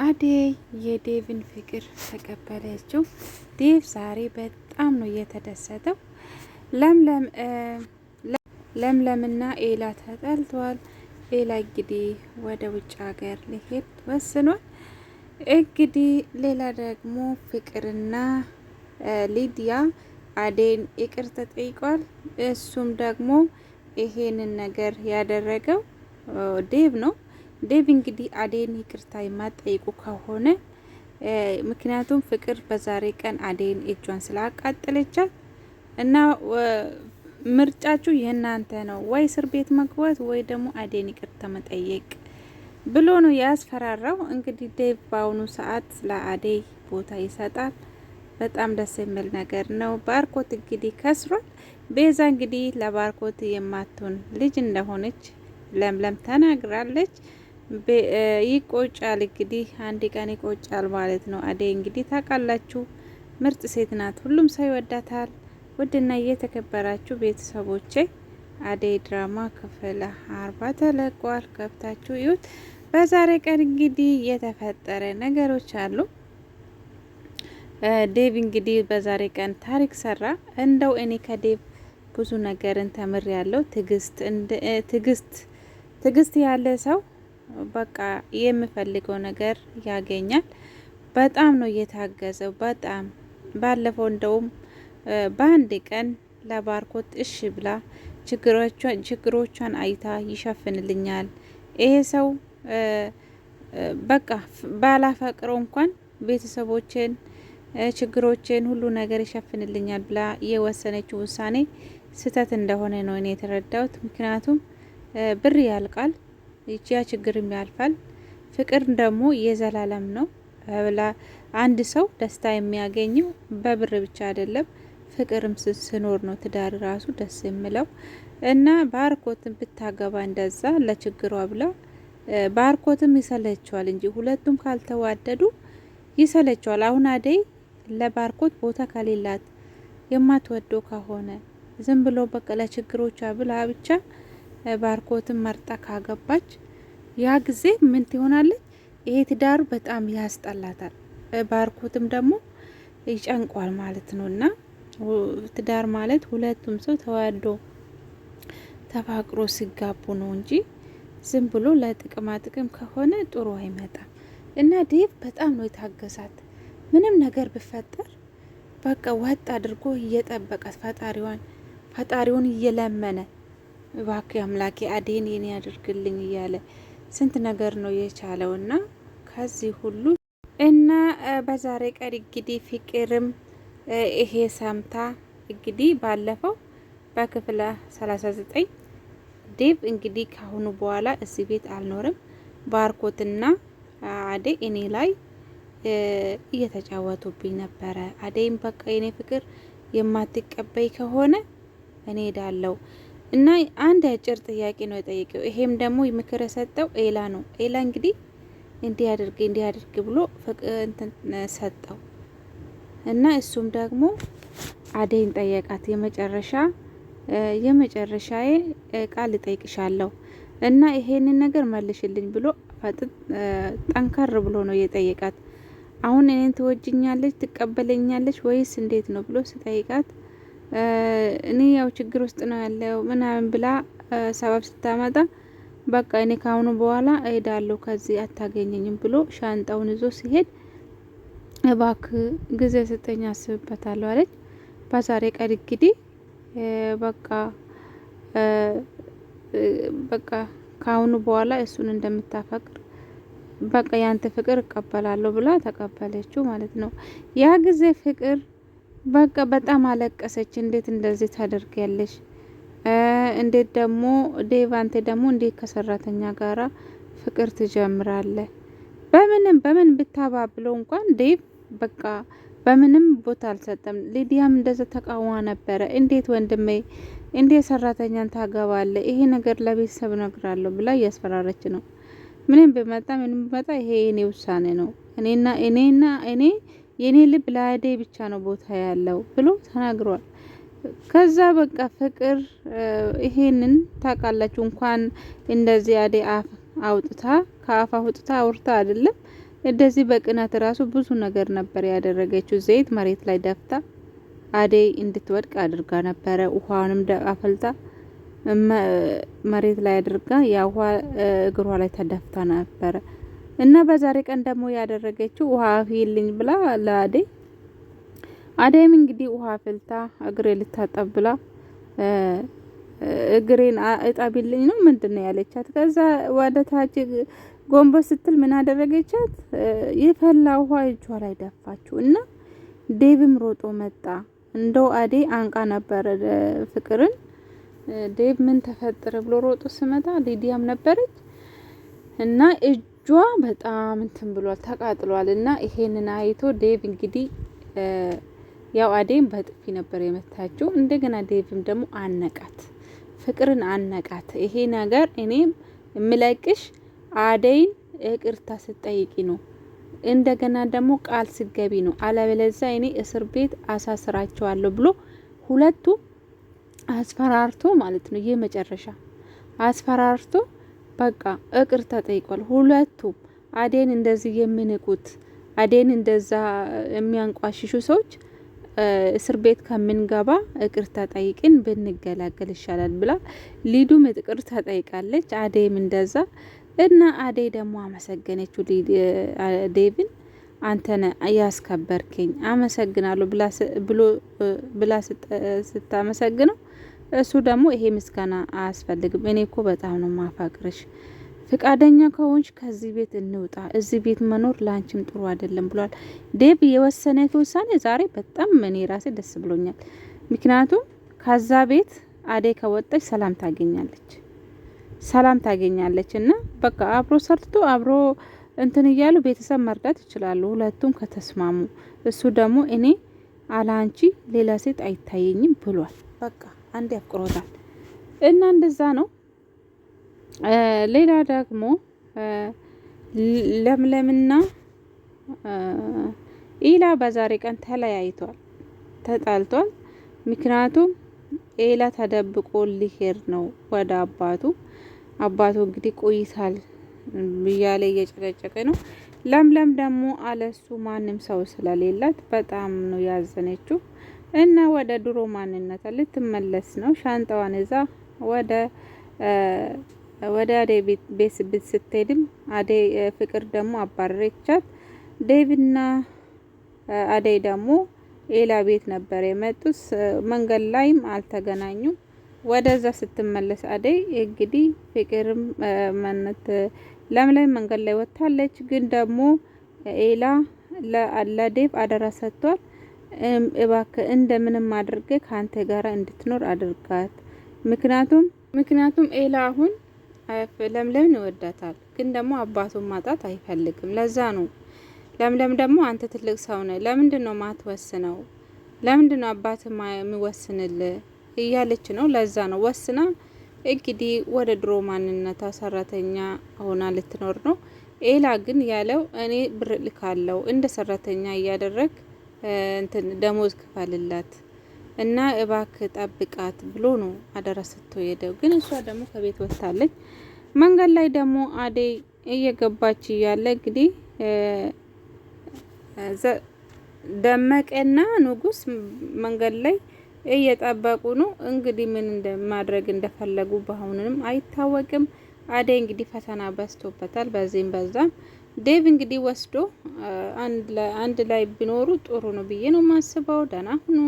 አደይ የዴቭን ፍቅር ተቀበለችው። ዴቭ ዛሬ በጣም ነው የተደሰተው። ለምለምና ኤላ ተጣልተዋል። ኤላ እንግዲህ ወደ ውጭ ሀገር ሊሄድ ወስኗል። እንግዲህ ሌላ ደግሞ ፍቅርና ሊዲያ አደይን ይቅርታ ጠይቋል። እሱም ደግሞ ይሄንን ነገር ያደረገው ዴቭ ነው። ዴቭ እንግዲህ አደይን ይቅርታ የማጠይቁ ከሆነ ምክንያቱም ፍቅር በዛሬ ቀን አደይን እጇን ስላቃጠለቻት እና ምርጫችሁ የእናንተ ነው፣ ወይ እስር ቤት መግባት ወይ ደግሞ አደይን ይቅርታ መጠየቅ ብሎ ነው ያስፈራራው። እንግዲህ ዴቭ በአሁኑ ሰዓት ለአደይ ቦታ ይሰጣል። በጣም ደስ የሚል ነገር ነው። ባርኮት እንግዲህ ከስሯል። ቤዛ እንግዲህ ለባርኮት የማትሆን ልጅ እንደሆነች ለምለም ተናግራለች። ይቆጫል እንግዲህ አንድ ቀን ይቆጫል ማለት ነው። አደይ እንግዲህ ታውቃላችሁ ምርጥ ሴት ናት፣ ሁሉም ሰው ይወዳታል። ውድና እየተከበራችሁ ቤተሰቦቼ አደይ ድራማ ክፍል 40 ተለቋል። ገብታችሁ ይሁት። በዛሬ ቀን እንግዲህ የተፈጠረ ነገሮች አሉ። ዴቭ እንግዲህ በዛሬ ቀን ታሪክ ሰራ። እንደው እኔ ከዴቭ ብዙ ነገርን ተምር ያለው ትግስት ያለ ሰው በቃ የምፈልገው ነገር ያገኛል። በጣም ነው የታገዘው። በጣም ባለፈው እንደውም በአንድ ቀን ለባርኮት እሺ ብላ ችግሮቿን አይታ ይሸፍንልኛል ይሄ ሰው በቃ ባላፈቅረው እንኳን ቤተሰቦችን ችግሮችን ሁሉ ነገር ይሸፍንልኛል ብላ የወሰነችው ውሳኔ ስህተት እንደሆነ ነው እኔ የተረዳሁት። ምክንያቱም ብር ያልቃል፣ ያ ችግርም ያልፋል። ፍቅር ደግሞ የዘላለም ነው ብላ አንድ ሰው ደስታ የሚያገኘው በብር ብቻ አይደለም፣ ፍቅርም ስኖር ነው ትዳር ራሱ ደስ የሚለው እና ባርኮትን ብታገባ እንደዛ ለችግሯ ብላ ባርኮትም ይሰለቸዋል እንጂ ሁለቱም ካልተዋደዱ ይሰለቸዋል። አሁን አደይ ለባርኮት ቦታ ከሌላት የማትወደው ከሆነ ዝም ብሎ በቃ ለችግሮቿ ብላ ብቻ ባርኮትን መርጣ ካገባች ያ ጊዜ ምን ትሆናለች? ይሄ ትዳሩ በጣም ያስጠላታል። ባርኮትም ደግሞ ይጨንቋል ማለት ነው። እና ትዳር ማለት ሁለቱም ሰው ተዋዶ ተፋቅሮ ሲጋቡ ነው እንጂ ዝም ብሎ ለጥቅማ ጥቅም ከሆነ ጥሩ አይመጣም። እና ዴቭ በጣም ነው የታገሳት። ምንም ነገር ብፈጠር በቃ ወጥ አድርጎ እየጠበቃት ፈጣሪውን እየለመነ እባክህ አምላኬ አደይን የኔ ያድርግልኝ እያለ ስንት ነገር ነው የቻለው። እና ከዚህ ሁሉ እና በዛሬ ቀን እንግዲህ ፍቅርም ይሄ ሰምታ እንግዲህ ባለፈው በክፍል 39 ዴቭ እንግዲህ ካሁኑ በኋላ እዚህ ቤት አልኖርም፣ ባርኮትና አደይ እኔ ላይ እየተጫወቱብኝ ነበረ። አደይም በቃ የኔ ፍቅር የማትቀበይ ከሆነ እኔ ሄዳለሁ እና አንድ አጭር ጥያቄ ነው የጠየቀው። ይሄም ደግሞ ምክር የሰጠው ኤላ ነው። ኤላ እንግዲህ እንዲያደርግ ብሎ ፍቅር ሰጠው እና እሱም ደግሞ አደይን ጠየቃት። የመጨረሻዬ ቃል እጠይቅሻለሁ እና ይሄንን ነገር መልሽልኝ ብሎ ጠንከር ብሎ ነው የጠየቃት። አሁን እኔን ትወጅኛለች ትቀበለኛለች ወይስ እንዴት ነው ብሎ ስጠይቃት እኔ ያው ችግር ውስጥ ነው ያለው ምናምን ብላ ሰበብ ስታመጣ በቃ እኔ ካሁኑ በኋላ እሄዳለሁ ከዚህ አታገኘኝም ብሎ ሻንጣውን ይዞ ሲሄድ እባክህ ጊዜ ስጠኝ አስብበታለሁ አለች። በዛሬ ቀን እንግዲህ በቃ ካሁኑ በኋላ እሱን እንደምታፈቅር በቃ ያንተ ፍቅር እቀበላለሁ ብላ ተቀበለችው ማለት ነው። ያ ጊዜ ፍቅር በቃ በጣም አለቀሰች። እንዴት እንደዚህ ታደርጊያለሽ? እንዴት ደግሞ ዴቭ አንተ ደግሞ እንዴት ከሰራተኛ ጋራ ፍቅር ትጀምራለህ? በምን ብታባብለው እንኳን ዴቭ በቃ በምንም ቦታ አልሰጠም። ሊዲያም እንደዛ ተቃውማ ነበረ። እንዴት ወንድሜ እንዴት ሰራተኛን ታገባለህ? ይሄ ነገር ለቤተሰብ ነግራለሁ ብላ እያስፈራረች ነው። ምንም ቢመጣ ይሄ የኔ ውሳኔ ነው። እኔ የኔ ልብ ለአደይ ብቻ ነው ቦታ ያለው ብሎ ተናግሯል። ከዛ በቃ ፍቅር ይሄንን ታውቃላችሁ እንኳን እንደዚህ አደይ አፍ አውጥታ ከአፍ አውጥታ አውርታ አይደለም እንደዚህ በቅናት ራሱ ብዙ ነገር ነበር ያደረገችው። ዘይት መሬት ላይ ደፍታ አደይ እንድትወድቅ አድርጋ ነበረ። ውሃውንም አፈልታ መሬት ላይ አድርጋ ያ ውሃ እግሯ ላይ ተደፍታ ነበረ እና በዛሬ ቀን ደግሞ ያደረገችው ውሃ አፍይልኝ ብላ ለአደይ አደይም እንግዲህ ውሃ አፍልታ እግሬ ልታጠብ ብላ እግሬን እጣቢልኝ ነው ምንድነው ያለቻት። ከዛ ወደ ታች ጎንበስ ስትል ምን አደረገቻት? የፈላ ውሃ እጇ ላይ ደፋችው እና ዴቭም ሮጦ መጣ። እንደው አደይ አንቃ ነበረ ፍቅርን። ዴቭ ምን ተፈጠረ ብሎ ሮጦ ስመጣ ሊዲያም ነበረች እና እጇ በጣም እንትን ብሏል ተቃጥሏል። እና ይሄንን አይቶ ዴቭ እንግዲህ ያው አደይም በጥፊ ነበር የመታችው። እንደገና ዴቭም ደግሞ አነቃት፣ ፍቅርን አነቃት። ይሄ ነገር እኔም እምለቅሽ አደይን ይቅርታ ስትጠይቂ ነው፣ እንደገና ደግሞ ቃል ስገቢ ነው፣ አለበለዚያ እኔ እስር ቤት አሳስራቸዋለሁ ብሎ ሁለቱ አስፈራርቶ ማለት ነው። ይሄ መጨረሻ አስፈራርቶ በቃ ይቅርታ ጠይቋል። ሁለቱም አደይን እንደዚህ የሚንቁት አደይን እንደዛ የሚያንቋሽሹ ሰዎች እስር ቤት ከምንገባ ይቅርታ ጠይቅን ብንገላገል ይሻላል ብላ ሊዱም ይቅርታ ጠይቃለች። አደይም እንደዛ እና አደይ ደግሞ አመሰገነችው ዴቭን። አንተነ ያስከበርከኝ አመሰግናለሁ ብላ ስታመሰግነው እሱ ደግሞ ይሄ ምስጋና አያስፈልግም፣ እኔ እኮ በጣም ነው ማፋቅርሽ፣ ፍቃደኛ ከሆንሽ ከዚህ ቤት እንውጣ፣ እዚህ ቤት መኖር ላንቺም ጥሩ አይደለም ብሏል ዴቭ። የወሰነ ውሳኔ ዛሬ በጣም እኔ ራሴ ደስ ብሎኛል። ምክንያቱም ከዛ ቤት አደይ ከወጣች ሰላም ታገኛለች እና በቃ አብሮ ሰርቶ አብሮ እንትን እያሉ ቤተሰብ መርዳት ይችላሉ ሁለቱም ከተስማሙ። እሱ ደግሞ እኔ አላንቺ ሌላ ሴት አይታየኝም ብሏል። በቃ አንድ ያፍቅሮታል እና እንደዛ ነው። ሌላ ደግሞ ለምለምና ኢላ በዛሬ ቀን ተጣልቷል። ምክንያቱም ኢላ ተደብቆ ሊሄድ ነው ወደ አባቱ እንግዲህ ቆይታል ብያለ እየጨቀጨቀ ነው። ለምለም ደግሞ አለሱ ማንም ሰው ስለሌላት በጣም ነው ያዘነችው እና ወደ ድሮ ማንነቷ ልትመለስ ነው። ሻንጣዋን ይዛ ወደ አደይ ቤት ስትሄድም አደይ ፍቅር ደግሞ አባረረቻት። ዴቭና አደይ ደግሞ ኤላ ቤት ነበር የመጡት። መንገድ ላይም አልተገናኙም። ወደዛ ስትመለስ አደይ እንግዲህ ፍቅርም ለምለም መንገድ ላይ ወጥታለች። ግን ደግሞ ኤላ ለዴቭ አደራ ሰጥቷል። እባክህ እንደምንም አድርገ ካንተ ጋራ እንድትኖር አድርጋት። ምክንያቱም ኤላ አሁን ለምለምን ይወዳታል፣ ግን ደግሞ አባቱን ማጣት አይፈልግም። ለዛ ነው ለምለም ደግሞ አንተ ትልቅ ሰው ነህ፣ ለምንድን ነው ማትወስነው? ለምንድን ነው አባት የሚወስንልህ እያለች ነው። ለዛ ነው ወስና እንግዲህ ወደ ድሮ ማንነቷ ሰራተኛ ሆና ልትኖር ነው። ኤላ ግን ያለው እኔ ብር ልካለው እንደ ሰራተኛ እያደረግ እንትን ደሞዝ ክፈልላት እና እባክህ ጠብቃት ብሎ ነው አደራ ሰጥቶ ሄደው። ግን እሷ ደግሞ ከቤት ወጥታለች። መንገድ ላይ ደግሞ አደይ እየገባች እያለ እንግዲህ ደመቀና ንጉስ መንገድ ላይ እየጠበቁ ነው። እንግዲህ ምን እንደማድረግ እንደፈለጉ በአሁኑንም አይታወቅም። አደይ እንግዲህ ፈተና በዝቶበታል በዚህም በዛም። ዴቭ እንግዲህ ወስዶ አንድ ላይ ቢኖሩ ጥሩ ነው ብዬ ነው ማስበው። ደህና ሁኑ።